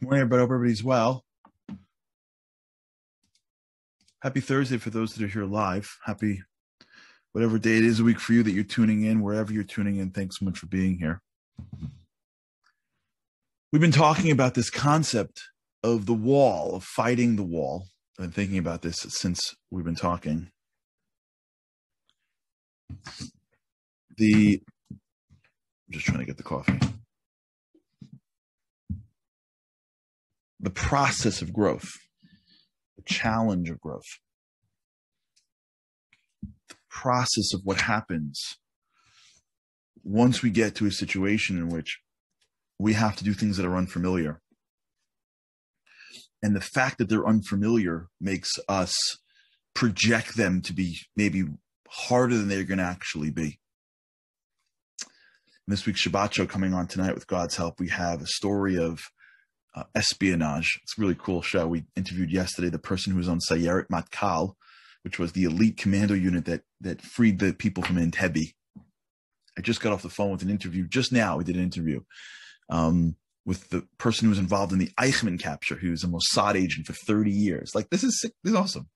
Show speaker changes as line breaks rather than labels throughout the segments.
Morning, everybody. Hope everybody's well. Happy Thursday for those that are here live. Happy whatever day it is a week for you that you're tuning in, wherever you're tuning in. Thanks so much for being here. We've been talking about this concept of the wall, of fighting the wall. I've been thinking about this since we've been talking. I'm just trying to get the coffee. The process of growth, the challenge of growth, the process of what happens once we get to a situation in which we have to do things that are unfamiliar. And the fact that they're unfamiliar makes us project them to be maybe harder than they're going to actually be. In this week's Shabbat show coming on tonight with God's help, we have a story of espionage. It's a really cool show. We interviewed yesterday the person who was on Sayeret Matkal, which was the elite commando unit that freed the people from Entebbe. I just got off the phone with an interview just now. We did an interview with the person who was involved in the Eichmann capture, who was a Mossad agent for 30 years. Like, this is sick. This is awesome.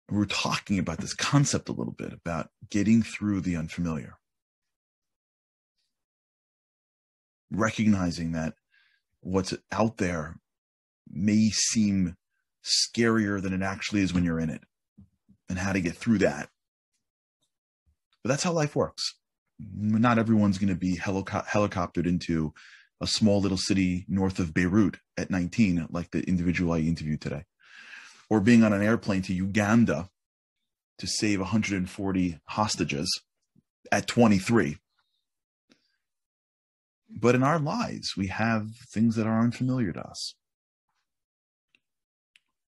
And we're talking about this concept a little bit about getting through the unfamiliar. Recognizing that what's out there may seem scarier than it actually is when you're in it, and how to get through that. But that's how life works. Not everyone's going to be helicoptered into a small little city north of Beirut at 19, like the individual I interviewed today, or being on an airplane to Uganda to save 140 hostages at 23. But in our lives, we have things that are unfamiliar to us.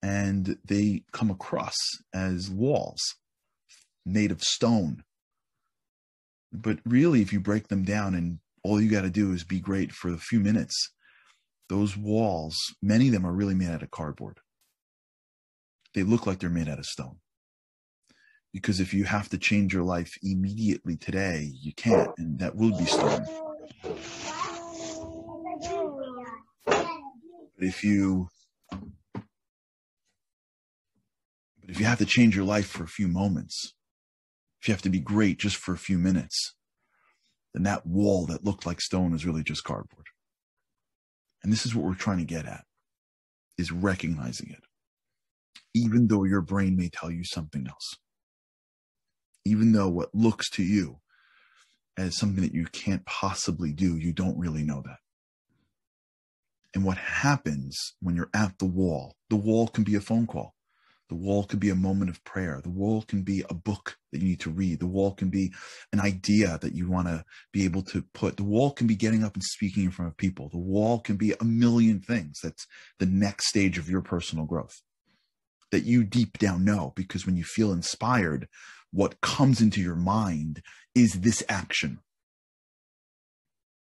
And they come across as walls made of stone. But really, if you break them down and all you got to do is be great for a few minutes, those walls, many of them are really made out of cardboard. They look like they're made out of stone. Because if you have to change your life immediately today, you can't, and that will be stone. But if you have to change your life for a few moments, if you have to be great just for a few minutes, then that wall that looked like stone is really just cardboard. And this is what we're trying to get at, is recognizing it. Even though your brain may tell you something else. Even though what looks to you as something that you can't possibly do, you don't really know that. And what happens when you're at the wall can be a phone call. The wall can be a moment of prayer. The wall can be a book that you need to read. The wall can be an idea that you want to be able to put. The wall can be getting up and speaking in front of people. The wall can be a million things. That's the next stage of your personal growth that you deep down know, because when you feel inspired, what comes into your mind is this action.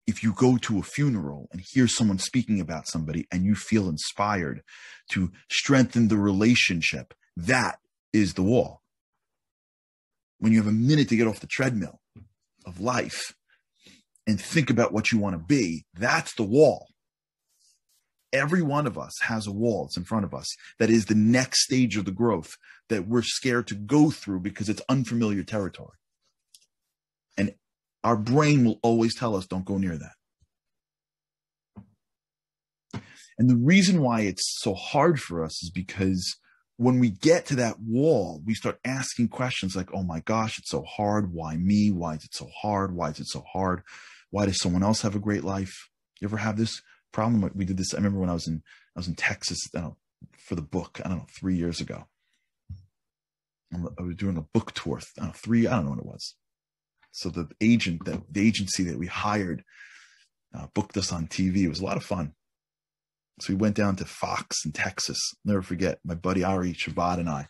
If you go to a funeral and hear someone speaking about somebody and you feel inspired to strengthen the relationship, that is the wall. When you have a minute to get off the treadmill of life and think about what you want to be, that's the wall. Every one of us has a wall that's in front of us that is the next stage of the growth that we're scared to go through because it's unfamiliar territory. And our brain will always tell us, don't go near that. And the reason why it's so hard for us is because when we get to that wall, we start asking questions like, oh my gosh, it's so hard. Why me? Why is it so hard? Why is it so hard? Why does someone else have a great life? You ever have this problem? We did this. I remember when I was in Texas, for the book, 3 years ago. I was doing a book tour. I don't know what it was. So the agency that we hired booked us on TV. It was a lot of fun. So we went down to Fox in Texas. Never forget, my buddy Ari Shabbat and I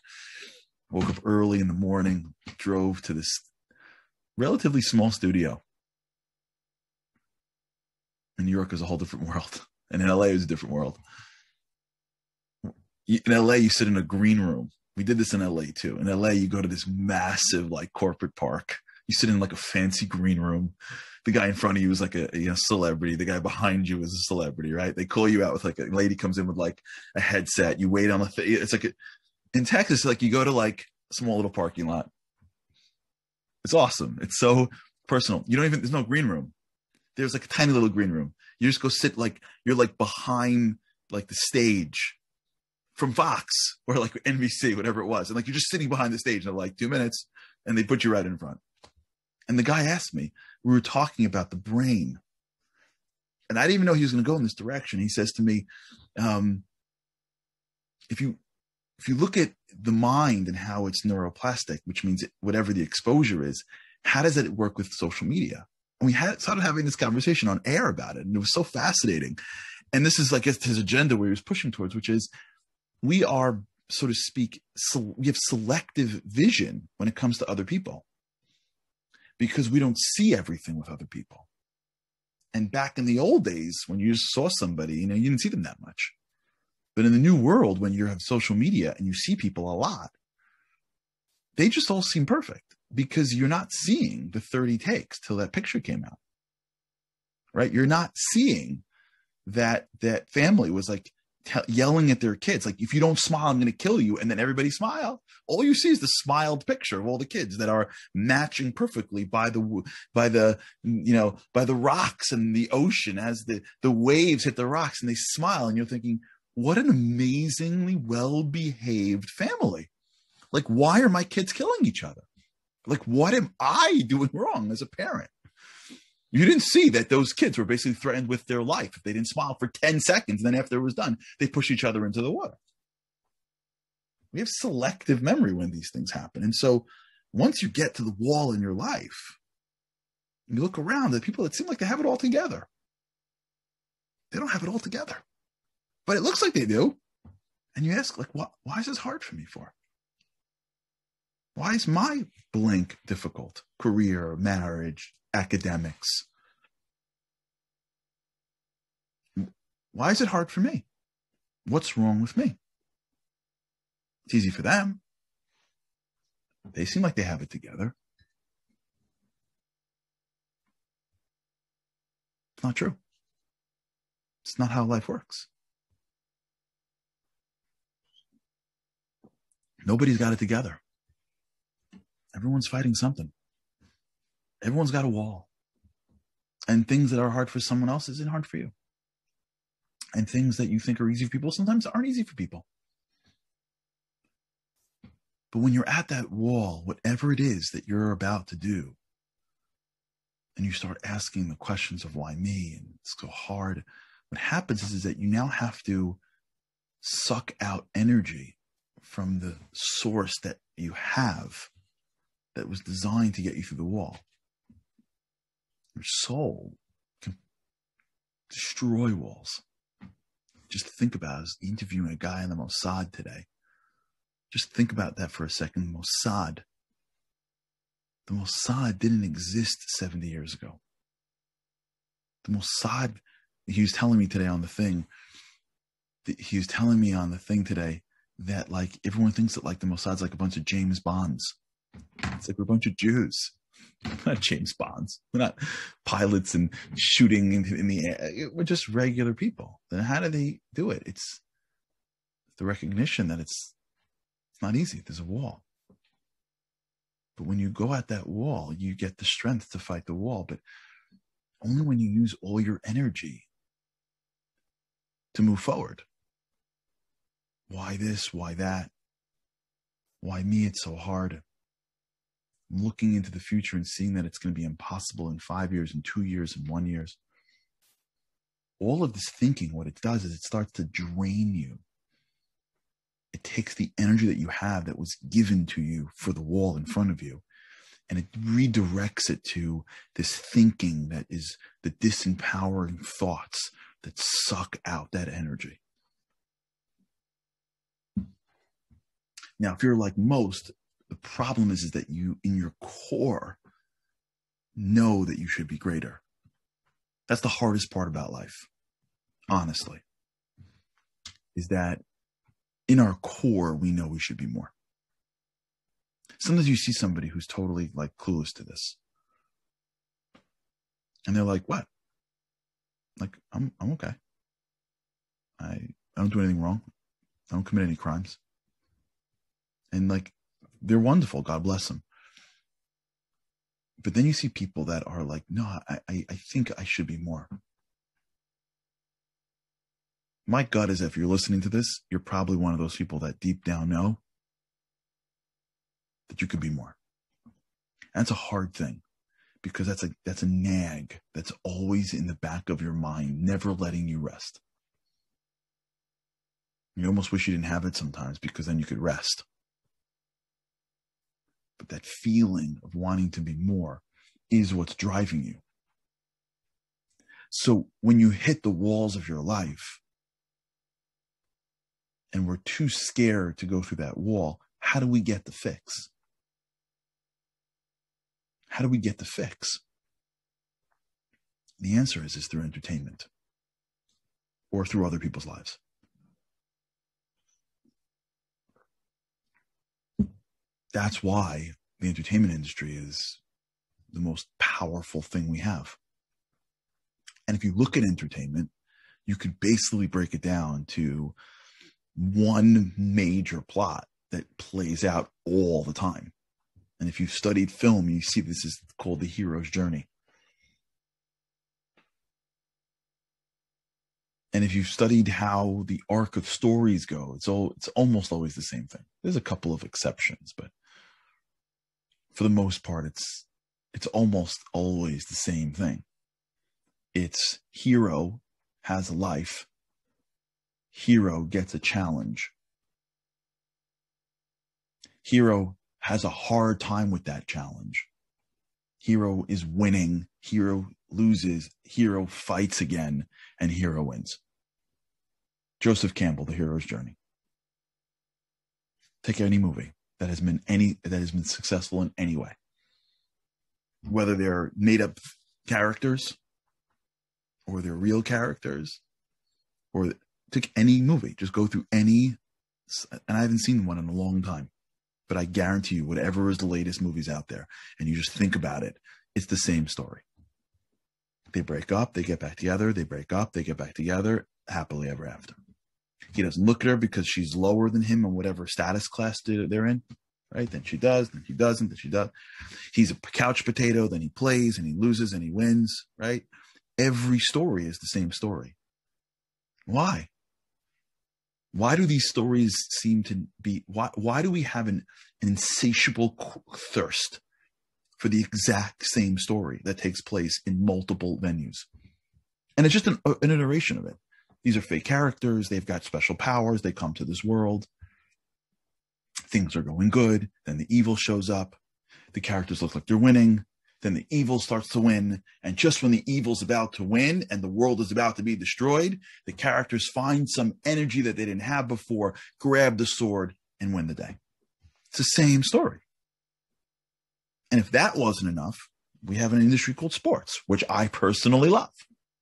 woke up early in the morning, drove to this relatively small studio. In New York is a whole different world. And in LA, it was a different world. In LA, you sit in a green room. We did this in LA too. In LA, you go to this massive like corporate park You sit in like a fancy green room. The guy in front of you is like a celebrity. The guy behind you is a celebrity, right? They call you out with like a lady comes in with like a headset. You wait on the thing. It's like in Texas, like you go to like a small little parking lot. It's awesome. It's so personal. You don't even, there's no green room. There's like a tiny little green room. You just go sit like, you're like behind like the stage from Fox or like NBC, whatever it was. And like, you're just sitting behind the stage and they're like 2 minutes and they put you right in front. And the guy asked me, we were talking about the brain. And I didn't even know he was going to go in this direction. He says to me, if you look at the mind and how it's neuroplastic, which means whatever the exposure is, how does it work with social media? And we started having this conversation on air about it. And it was so fascinating. And this is, I guess, his agenda where he was pushing towards, which is we are, so to speak, we have selective vision when it comes to other people because we don't see everything with other people. And back in the old days, when you just saw somebody, you didn't see them that much. But in the new world, when you have social media and you see people a lot, they just all seem perfect because you're not seeing the 30 takes till that picture came out, right? You're not seeing that family was like yelling at their kids. Like, if you don't smile, I'm going to kill you. And then everybody smile. All you see is the smiled picture of all the kids that are matching perfectly by the rocks and the ocean as the waves hit the rocks and they smile. And you're thinking, what an amazingly well-behaved family. Like, why are my kids killing each other? Like, what am I doing wrong as a parent? You didn't see that those kids were basically threatened with their life if they didn't smile for 10 seconds. And then after it was done, they push each other into the water. We have selective memory when these things happen. And so once you get to the wall in your life, you look around at people that seem like they have it all together. They don't have it all together, but it looks like they do. And you ask, like, why is this hard for me for? Why is my blank difficult? Career, marriage, academics. Why is it hard for me? What's wrong with me? It's easy for them. They seem like they have it together. It's not true. It's not how life works. Nobody's got it together. Everyone's fighting something. Everyone's got a wall. And things that are hard for someone else isn't hard for you. And things that you think are easy for people sometimes aren't easy for people. But when you're at that wall, whatever it is that you're about to do, and you start asking the questions of why me, and it's so hard, what happens is that you now have to suck out energy from the source that you have that was designed to get you through the wall. Your soul can destroy walls. Just think about it. I was interviewing a guy in the Mossad today. Just think about that for a second. The Mossad didn't exist 70 years ago. The Mossad, he was telling me today on the thing, that like everyone thinks that like the Mossad's like a bunch of James Bonds. It's like we're a bunch of Jews. We're not James Bonds. We're not pilots and shooting in the air. We're just regular people. Then how do they do it? It's the recognition that it's not easy. There's a wall. But when you go at that wall, you get the strength to fight the wall, but only when you use all your energy to move forward. Why this? Why that? Why me? It's so hard. I'm looking into the future and seeing that it's going to be impossible in 5 years, and 2 years, and 1 year. All of this thinking, what it does is it starts to drain you. It takes the energy that you have that was given to you for the wall in front of you, and it redirects it to this thinking that is the disempowering thoughts that suck out that energy. Now, if you're like most, the problem is that you, in your core, know that you should be greater. That's the hardest part about life, honestly, is that in our core, we know we should be more. Sometimes you see somebody who's totally like clueless to this. And they're like, what? Like, I'm okay. I don't do anything wrong. I don't commit any crimes. And like, they're wonderful. God bless them. But then you see people that are like, no, I think I should be more. My gut is, if you're listening to this, you're probably one of those people that deep down know that you could be more. And that's a hard thing, because that's a nag that's always in the back of your mind, never letting you rest. You almost wish you didn't have it sometimes, because then you could rest. But that feeling of wanting to be more is what's driving you. So when you hit the walls of your life and we're too scared to go through that wall, how do we get the fix? How do we get the fix? The answer is through entertainment or through other people's lives. That's why the entertainment industry is the most powerful thing we have. And if you look at entertainment, you could basically break it down to one major plot that plays out all the time. And if you've studied film, you see this is called the hero's journey. And if you've studied how the arc of stories go, it's almost always the same thing. There's a couple of exceptions, but for the most part, it's almost always the same thing. It's hero has a life. Hero gets a challenge. Hero has a hard time with that challenge. Hero is winning. Hero loses. Hero fights again, and hero wins. Joseph Campbell, The Hero's Journey. Take any movie that has been successful in any way, whether they're made up characters or they're real characters, or take any movie, just go through any, and I haven't seen one in a long time, but I guarantee you, whatever is the latest movies out there, and you just think about it, it's the same story. They break up, they get back together, they break up, they get back together, happily ever after. He doesn't look at her because she's lower than him in whatever status class they're in, right? Then she does, then she doesn't, then she does. He's a couch potato, then he plays, and he loses, and he wins, right? Every story is the same story. Why? Why do these stories seem to be, why do we have an insatiable thirst for the exact same story that takes place in multiple venues? And it's just an iteration of it. These are fake characters. They've got special powers. They come to this world. Things are going good. Then the evil shows up. The characters look like they're winning. Then the evil starts to win. And just when the evil's about to win and the world is about to be destroyed, the characters find some energy that they didn't have before, grab the sword, and win the day. It's the same story. And if that wasn't enough, we have an industry called sports, which I personally love,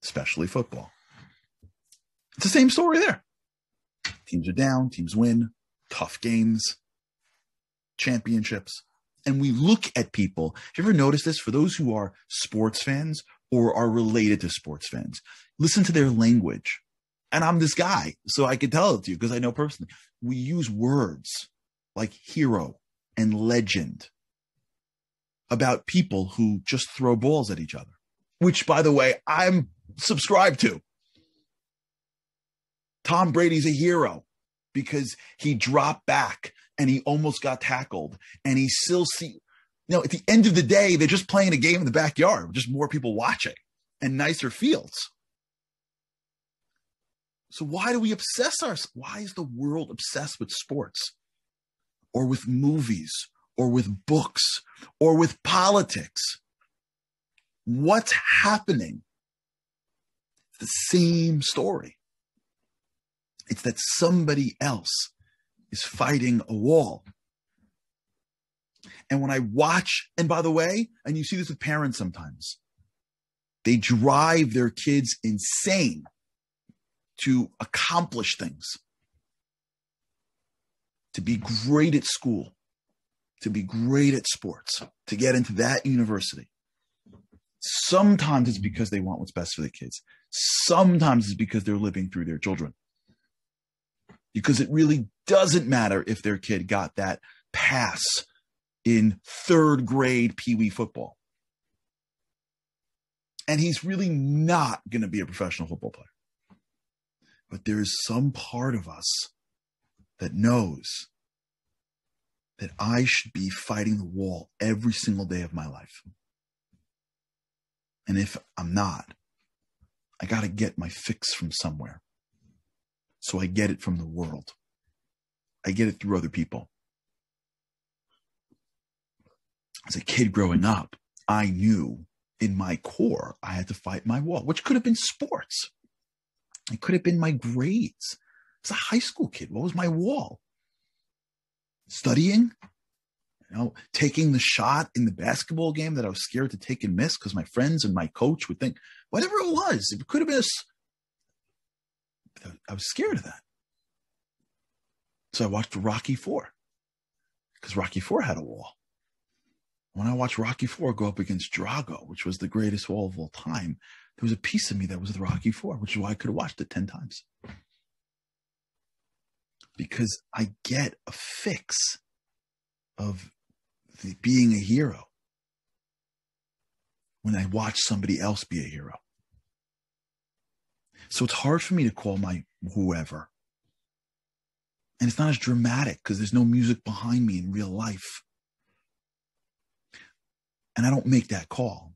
especially football. It's the same story there. Teams are down, teams win, tough games, championships. And we look at people. Have you ever noticed this? For those who are sports fans or are related to sports fans, listen to their language. And I'm this guy, so I can tell it to you because I know personally. We use words like hero and legend about people who just throw balls at each other, which, by the way, I'm subscribed to. Tom Brady's a hero because he dropped back and he almost got tackled, and he still at the end of the day, they're just playing a game in the backyard, just more people watching and nicer fields. So why do we why is the world obsessed with sports or with movies or with books or with politics? What's happening? The same story. It's that somebody else is fighting a wall. And when I watch, and by the way, and you see this with parents sometimes, they drive their kids insane to accomplish things, to be great at school, to be great at sports, to get into that university. Sometimes it's because they want what's best for the kids. Sometimes it's because they're living through their children. Because it really doesn't matter if their kid got that pass in third grade Pee Wee football. And he's really not going to be a professional football player. But there is some part of us that knows that I should be fighting the wall every single day of my life. And if I'm not, I got to get my fix from somewhere. So I get it from the world. I get it through other people. As a kid growing up, I knew in my core I had to fight my wall, which could have been sports. It could have been my grades. As a high school kid, what was my wall? Studying, taking the shot in the basketball game that I was scared to take and miss because my friends and my coach would think, whatever it was, it could have been I was scared of that. So I watched Rocky IV because Rocky IV had a wall. When I watched Rocky IV go up against Drago, which was the greatest wall of all time, there was a piece of me that was the Rocky IV, which is why I could have watched it 10 times. Because I get a fix of being a hero when I watch somebody else be a hero. So it's hard for me to call my whoever. And it's not as dramatic because there's no music behind me in real life. And I don't make that call,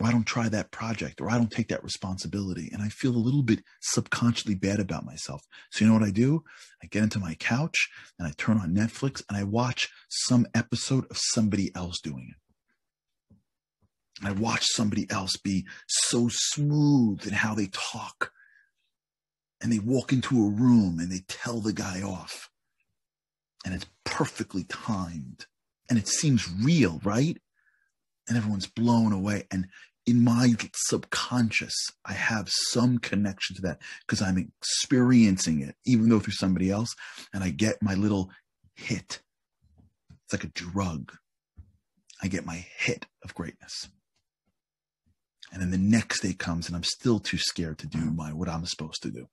or I don't try that project, or I don't take that responsibility. And I feel a little bit subconsciously bad about myself. So you know what I do? I get into my couch and I turn on Netflix and I watch some episode of somebody else doing it. I watch somebody else be so smooth in how they talk. And they walk into a room and they tell the guy off. And it's perfectly timed. And it seems real, right? And everyone's blown away. And in my subconscious, I have some connection to that because I'm experiencing it, even though through somebody else. And I get my little hit. It's like a drug. I get my hit of greatness. And then the next day comes and I'm still too scared to do what I'm supposed to do.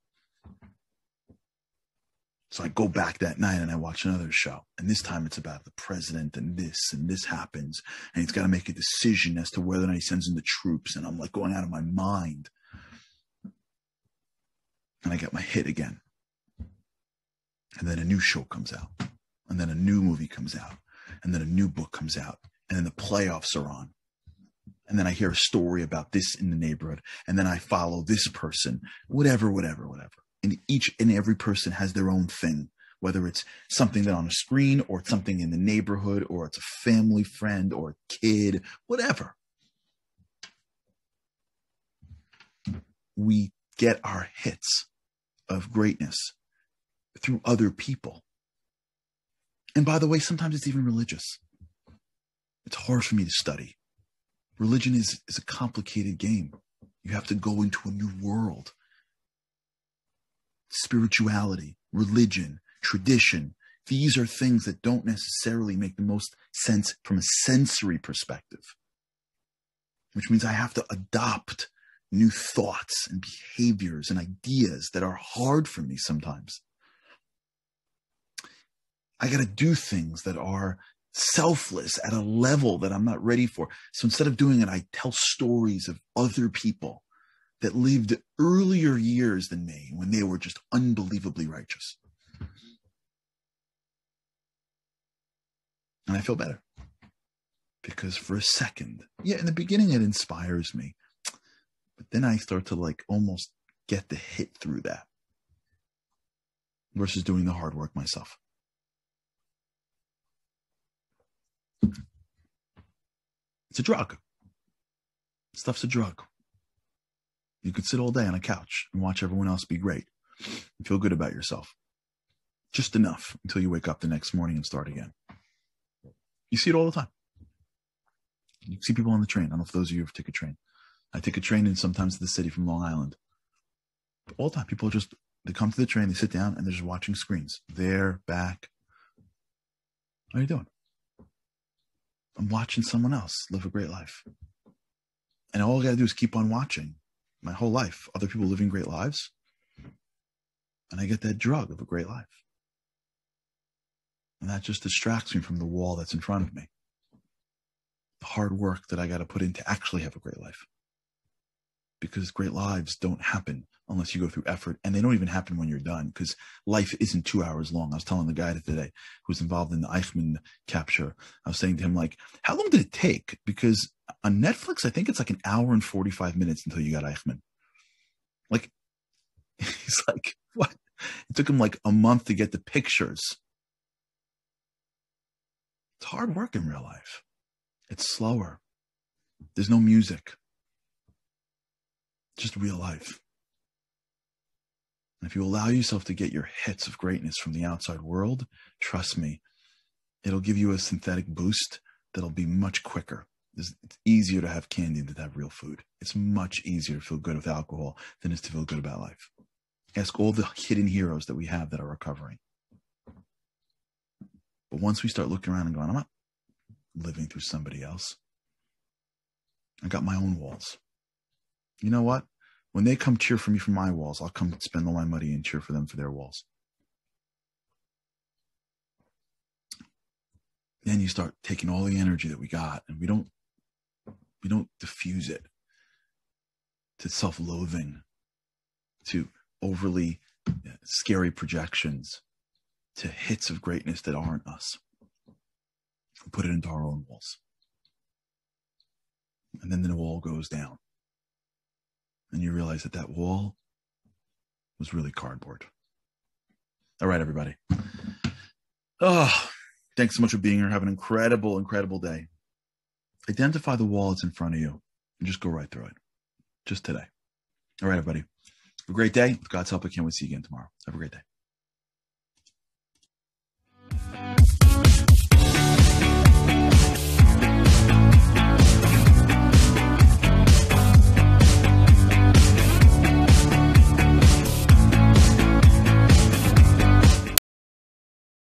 So I go back that night and I watch another show. And this time it's about the president and this happens. And he's got to make a decision as to whether or not he sends in the troops. And I'm like going out of my mind. And I get my hit again. And then a new show comes out. And then a new movie comes out. And then a new book comes out. And then the playoffs are on. And then I hear a story about this in the neighborhood. And then I follow this person, whatever. And each and every person has their own thing, whether it's something that on a screen or it's something in the neighborhood or it's a family friend or a kid, whatever. We get our hits of greatness through other people. And by the way, sometimes it's even religious. It's hard for me to study. Religion is a complicated game. You have to go into a new world. Spirituality, religion, tradition, these are things that don't necessarily make the most sense from a sensory perspective, which means I have to adopt new thoughts and behaviors and ideas that are hard for me sometimes. I got to do things that are selfless at a level that I'm not ready for. So instead of doing it, I tell stories of other people that lived earlier years than me when they were just unbelievably righteous. And I feel better because for a second, in the beginning, it inspires me. But then I start to almost get the hit through that versus doing the hard work myself. It's a drug. Stuff's a drug. You could sit all day on a couch and watch everyone else be great and feel good about yourself. Just enough until you wake up the next morning and start again. You see it all the time. You see people on the train. I don't know if those of you ever take a train. I take a train in sometimes to the city from Long Island. But all the time, people they come to the train, they sit down, and they're just watching screens. There, back. How are you doing? I'm watching someone else live a great life. And all I got to do is keep on watching my whole life, other people living great lives. And I get that drug of a great life. And that just distracts me from the wall that's in front of me. The hard work that I got to put in to actually have a great life. Because great lives don't happen unless you go through effort. And they don't even happen when you're done, because life isn't 2 hours long. I was telling the guy today who was involved in the Eichmann capture, I was saying to him, like, how long did it take? Because on Netflix, I think it's like an hour and 45 minutes until you got Eichmann. Like, he's like, what? It took him like a month to get the pictures. It's hard work in real life. It's slower. There's no music. Just real life. And if you allow yourself to get your hits of greatness from the outside world, trust me, it'll give you a synthetic boost that'll be much quicker. It's easier to have candy than to have real food. It's much easier to feel good with alcohol than it is to feel good about life. Ask all the hidden heroes that we have that are recovering. But once we start looking around and going, I'm not living through somebody else. I got my own walls. You know what? When they come cheer for me for my walls, I'll come spend all my money and cheer for them for their walls. Then you start taking all the energy that we got, and we don't diffuse it to self-loathing, to overly scary projections, to hits of greatness that aren't us. We put it into our own walls. And then the wall goes down. And you realize that that wall was really cardboard. All right, everybody. Oh, thanks so much for being here. Have an incredible, incredible day. Identify the wall that's in front of you and just go right through it. Just today. All right, everybody. Have a great day. With God's help, I can't wait to see you again tomorrow. Have a great day.